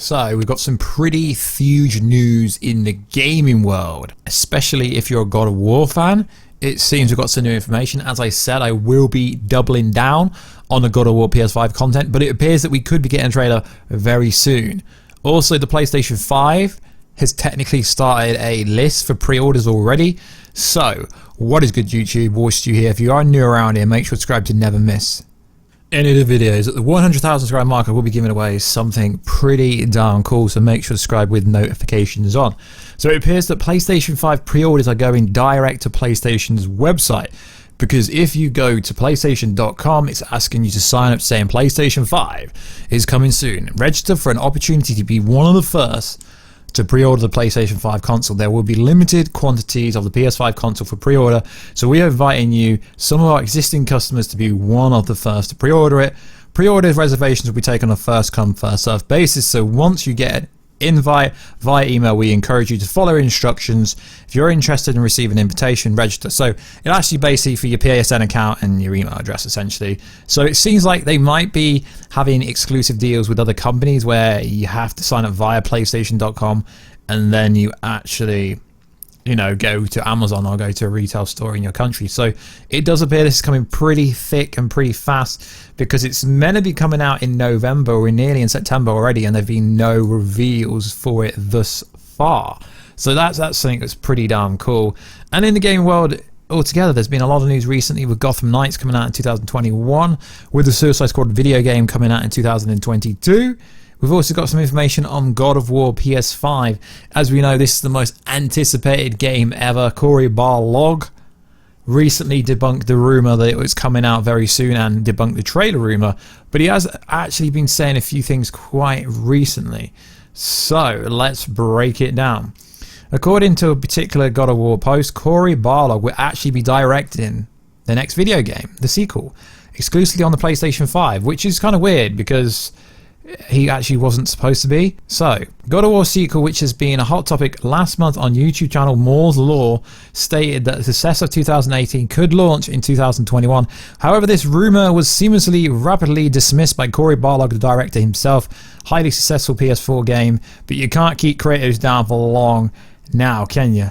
So we've got some pretty huge news in the gaming world, especially if you're a God of War fan. It seems we've got some new information. As I said, I will be doubling down on the God of War PS5 content, but it appears that we could be getting a trailer very soon. Also, the PlayStation 5 has technically started a list for pre-orders already. So, what is good, YouTube? Warstu here. If you are new around here, make sure to subscribe to never miss any of the videos. At the 100,000 subscriber mark, I will be giving away something pretty darn cool, so make sure to subscribe with notifications on. So it appears that PlayStation 5 pre-orders are going direct to PlayStation's website, because if you go to PlayStation.com, it's asking you to sign up saying PlayStation 5 is coming soon. Register for an opportunity to be one of the first to pre-order the PlayStation 5 console. There will be limited quantities of the PS5 console for pre-order, so we are inviting you, some of our existing customers, to be one of the first to pre-order it. Pre-order reservations will be taken on a first come first served basis, so once you get an invite via email, we encourage you to follow instructions. If you're interested in receiving an invitation, register. So it asks you basically for your PSN account and your email address, essentially. So it seems like they might be having exclusive deals with other companies where you have to sign up via PlayStation.com and then you actually, you know, go to Amazon or go to a retail store in your country. So it does appear this is coming pretty thick and pretty fast, because it's meant to be coming out in November. We're nearly in September already, and there have been no reveals for it thus far. So that's something that's pretty damn cool. And in the game world altogether, there's been a lot of news recently with Gotham Knights coming out in 2021, with the Suicide Squad video game coming out in 2022. We've also got some information on God of War PS5. As we know, this is the most anticipated game ever. Cory Barlog recently debunked the rumor that it was coming out very soon and debunked the trailer rumor, but he has actually been saying a few things quite recently. So let's break it down. According to a particular God of War post, Cory Barlog will actually be directing the next video game, the sequel, exclusively on the PlayStation 5, which is kind of weird because he actually wasn't supposed to be. So, God of War sequel, which has been a hot topic last month on YouTube channel Moore's Law, stated that the success of 2018 could launch in 2021. However, this rumor was seamlessly rapidly dismissed by Cory Barlog, the director himself. Highly successful PS4 game, but you can't keep creators down for long now, can you?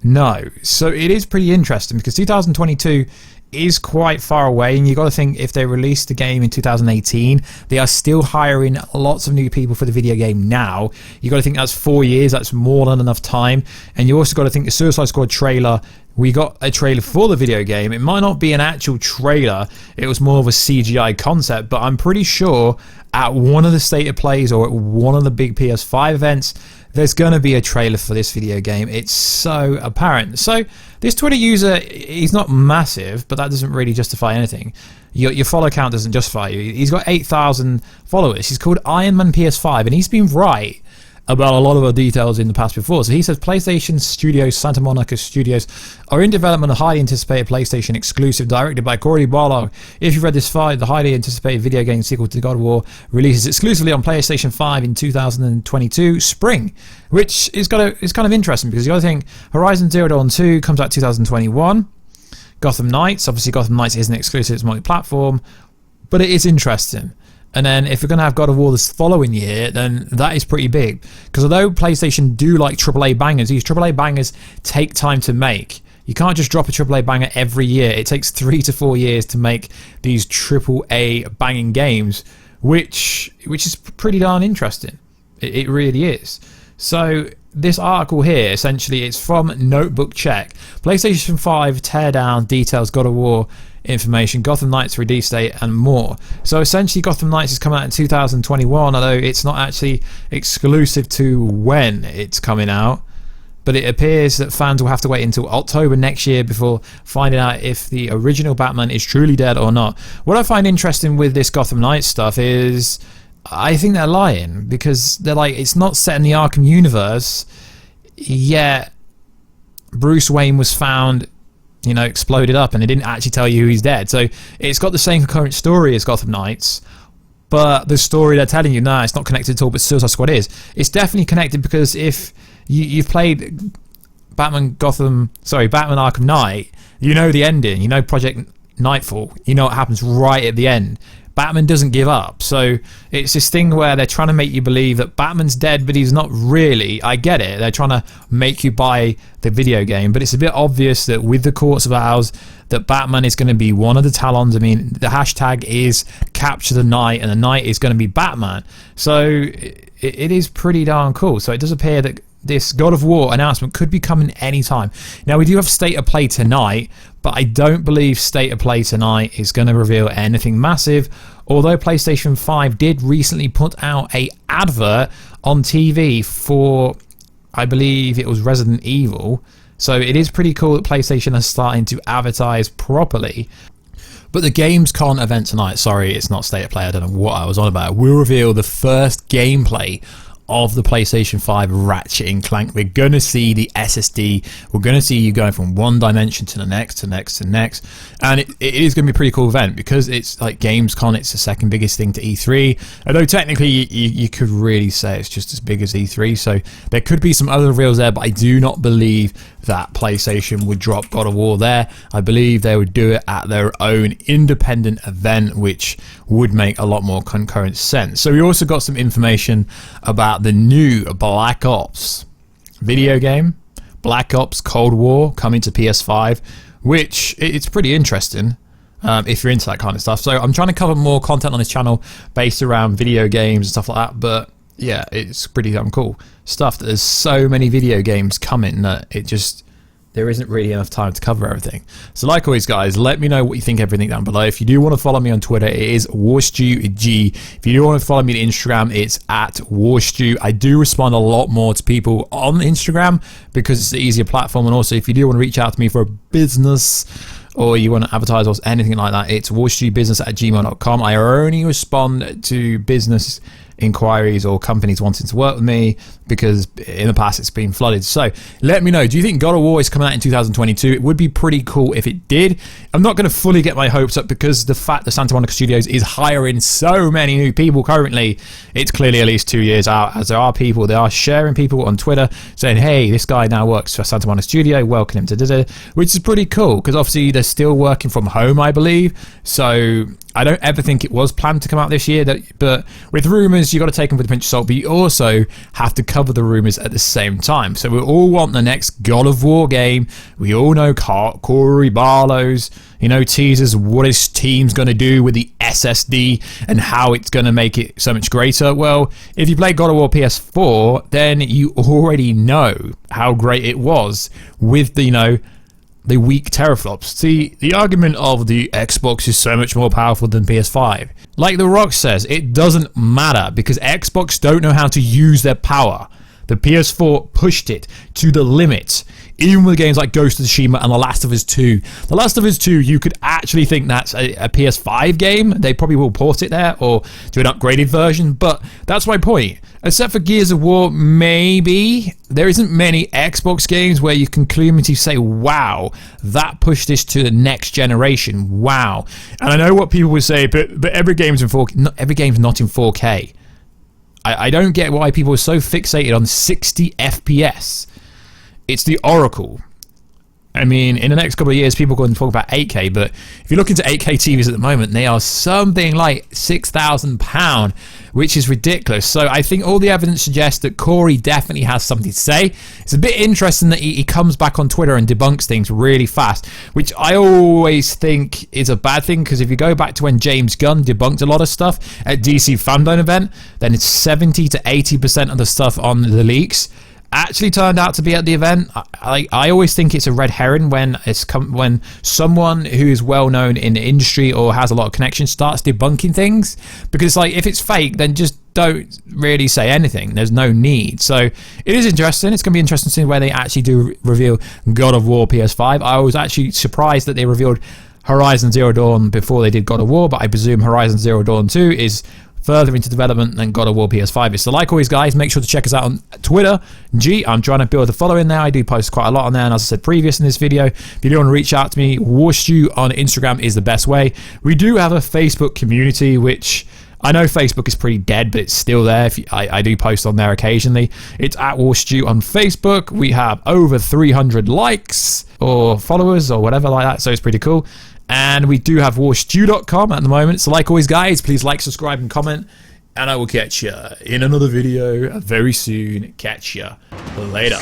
No. So it is pretty interesting, because 2022 is quite far away, and you got to think, if they released the game in 2018, they are still hiring lots of new people for the video game now. You got to think that's 4 years. That's more than enough time. And you also got to think the Suicide Squad trailer, we got a trailer for the video game. It might not be an actual trailer, it was more of a CGI concept, but I'm pretty sure at one of the State of Plays or at one of the big PS5 events, there's going to be a trailer for this video game. It's so apparent. So this Twitter user, he's not massive, but that doesn't really justify anything. Your follow count doesn't justify you. He's got 8,000 followers. He's called Ironman PS5, and he's been right about a lot of the details in the past before. So he says PlayStation Studios, Santa Monica Studios, are in development of a highly anticipated PlayStation exclusive directed by Cory Barlog. If you've read this file, the highly anticipated video game sequel to God of War releases exclusively on PlayStation 5 in 2022 spring, which is kind of interesting, because the other thing, Horizon Zero Dawn 2 comes out 2021. Gotham Knights, obviously Gotham Knights isn't exclusive, it's multi-platform, but it is interesting. And then if you're going to have God of War this following year, then that is pretty big. Because although PlayStation do like AAA bangers, these AAA bangers take time to make. You can't just drop a AAA banger every year. It takes 3 to 4 years to make these AAA banging games, which is pretty darn interesting. It really is. So this article here, essentially, it's from Notebook Check. PlayStation 5 teardown details God of War information, Gotham Knights release date, and more. So essentially, Gotham Knights is coming out in 2021, although it's not actually exclusive to when it's coming out. But it appears that fans will have to wait until October next year before finding out if the original Batman is truly dead or not. What I find interesting with this Gotham Knights stuff is, I think they're lying, because they're like, it's not set in the Arkham universe, yet Bruce Wayne was found, you know, exploded up, and it didn't actually tell you who he's dead. So it's got the same concurrent story as Gotham Knights, but the story they're telling you, no, it's not connected at all, but Suicide Squad is. It's definitely connected, because if you've played Batman Arkham Knight, you know the ending, you know Project Nightfall, you know what happens right at the end. Batman doesn't give up. So it's this thing where they're trying to make you believe that Batman's dead, but he's not really. I get it. They're trying to make you buy the video game, but it's a bit obvious that with the Courts of Owls, that Batman is going to be one of the Talons. I mean, the hashtag is capture the Knight, and the Knight is going to be Batman. So it is pretty darn cool. So it does appear that this God of War announcement could be coming anytime. Now, we do have State of Play tonight, but I don't believe State of Play tonight is going to reveal anything massive, although PlayStation 5 did recently put out a advert on TV for, I believe it was Resident Evil. So it is pretty cool that PlayStation is starting to advertise properly. But the Gamescom event tonight, sorry, it's not State of Play, I don't know what I was on about, will reveal the first gameplay of the PlayStation 5 Ratchet and Clank. We're going to see the SSD. We're going to see you going from one dimension to the next, to next, to next. And it is going to be a pretty cool event because it's like Gamescom. It's the second biggest thing to E3. Although technically you could really say it's just as big as E3. So there could be some other reveals there, but I do not believe that PlayStation would drop God of War there. I believe they would do it at their own independent event, which would make a lot more concurrent sense. So we also got some information about the new Black Ops video game, Black Ops Cold War, coming to PS5, which it's pretty interesting if you're into that kind of stuff. So I'm trying to cover more content on this channel based around video games and stuff like that, but yeah, it's pretty damn cool stuff. There's so many video games coming that there isn't really enough time to cover everything. So like always, guys, let me know what you think of everything down below. If you do want to follow me on Twitter, it is WarstuG. If you do want to follow me on Instagram, it's at Warstu. I do respond a lot more to people on Instagram because it's the easier platform. And also, if you do want to reach out to me for a business or you want to advertise or anything like that, it's warstubusiness@gmail.com. I only respond to business inquiries or companies wanting to work with me because in the past it's been flooded. So let me know, do you think God of War is coming out in 2022? It would be pretty cool if it did. I'm not going to fully get my hopes up because the fact that Santa Monica Studios is hiring so many new people currently, it's clearly at least 2 years out, as there are people, they are sharing people on Twitter saying, hey, this guy now works for Santa Monica Studio, welcome him to da-da, which is pretty cool because obviously they're still working from home, I believe. So I don't ever think it was planned to come out this year, but with rumours, you got to take them with a pinch of salt, but you also have to cover the rumours at the same time. So we all want the next God of War game. We all know Corey Barlow's, teasers what his team's going to do with the SSD and how it's going to make it so much greater. Well, if you play God of War PS4, then you already know how great it was with the weak teraflops. See, the argument of the Xbox is so much more powerful than PS5. Like The Rock says, it doesn't matter because Xbox don't know how to use their power. The PS4 pushed it to the limit. Even with games like Ghost of Tsushima and The Last of Us 2. The Last of Us 2, you could actually think that's a PS5 game. They probably will port it there or do an upgraded version, but that's my point. Except for Gears of War, maybe there isn't many Xbox games where you can clearly say, wow, that pushed this to the next generation. Wow. And I know what people would say, but every game's in 4K. Every game's not in 4K. I don't get why people are so fixated on 60 FPS. It's the Oracle. I mean, in the next couple of years, people are going to talk about 8K, but if you look into 8K TVs at the moment, they are something like £6,000, which is ridiculous. So I think all the evidence suggests that Corey definitely has something to say. It's a bit interesting that he comes back on Twitter and debunks things really fast, which I always think is a bad thing, because if you go back to when James Gunn debunked a lot of stuff at DC Fandom event, then it's 70 to 80% of the stuff on the leaks actually turned out to be at the event. I always think it's a red herring when when someone who is well known in the industry or has a lot of connections starts debunking things, because if it's fake, then just don't really say anything. There's no need. So it is interesting. It's going to be interesting to see where they actually do reveal God of War PS5. I was actually surprised that they revealed Horizon Zero Dawn before they did God of War, but I presume Horizon Zero Dawn 2 is further into development than God of War PS5 is. So like always, guys, make sure to check us out on Twitter. I'm trying to build a following there. I do post quite a lot on there, and as I said previous in this video, if you do want to reach out to me, Warstu on Instagram is the best way. We do have a Facebook community, which I know Facebook is pretty dead, but it's still there. I do post on there occasionally. It's at Warstu on Facebook. We have over 300 likes or followers or whatever like that, so it's pretty cool. And we do have warstu.com at the moment. So like always, guys, please like, subscribe, and comment. And I will catch you in another video very soon. Catch you later.